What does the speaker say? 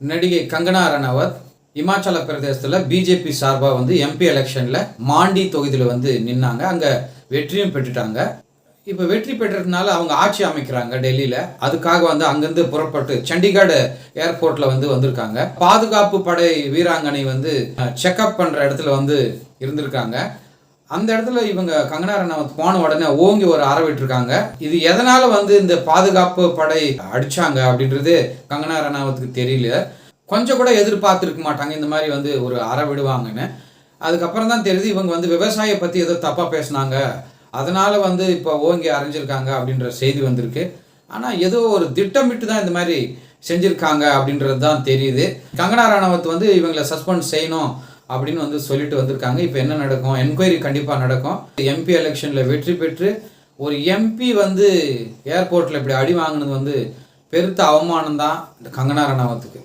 நடிகை கங்கனா ரணாவத் இமாச்சல பிரதேசத்தில் பிஜேபி சார்பாக வந்து எம்பி எலெக்ஷனில் மாண்டி தொகுதியில் வந்து நின்னாங்க. அங்கே வெற்றியும் பெற்றுட்டாங்க. இப்போ வெற்றி பெற்றதுனால அவங்க ஆட்சி அமைக்கிறாங்க டெல்லியில். அதுக்காக வந்து அங்கேருந்து புறப்பட்டு சண்டிகர் ஏர்போர்ட்டில் வந்து வந்திருக்காங்க. பாதுகாப்பு படை வீராங்கனை வந்து செக்அப் பண்ணுற இடத்துல வந்து இருந்திருக்காங்க. அந்த இடத்துல இவங்க கங்கனா ரணாவத் போன உடனே ஓங்கி ஒரு அறை விட்டுருக்காங்க. இது எதனால வந்து இந்த பாதுகாப்பு படை அடிச்சாங்க அப்படின்றது கங்கனா ரணாவத்துக்கு தெரியல. கொஞ்சம் கூட எதிர்பார்த்துருக்க மாட்டாங்க இந்த மாதிரி வந்து ஒரு அறை விடுவாங்கன்னு. அதுக்கப்புறம் தான் தெரியுது இவங்க வந்து விவசாயியை பற்றி ஏதோ தப்பாக பேசினாங்க, அதனால வந்து இப்போ ஓங்கி அரைஞ்சிருக்காங்க அப்படின்ற செய்தி வந்திருக்கு. ஆனால் ஏதோ ஒரு திட்டமிட்டு தான் இந்த மாதிரி செஞ்சுருக்காங்க அப்படின்றது தான் தெரியுது. கங்கனா ரணாவத் வந்து இவங்களை சஸ்பெண்ட் செய்யணும் அப்படின்னு வந்து சொல்லிட்டு வந்திருக்காங்க. இப்போ என்ன நடக்கும்? என்கொயரி கண்டிப்பாக நடக்கும். எம்பி எலெக்ஷனில் வெற்றி பெற்று ஒரு எம்பி வந்து ஏர்போர்ட்டில் இப்படி அடி வாங்கினது வந்து பெருத்த அவமானம் தான் இந்த கங்கனா ரணாவத்துக்கு.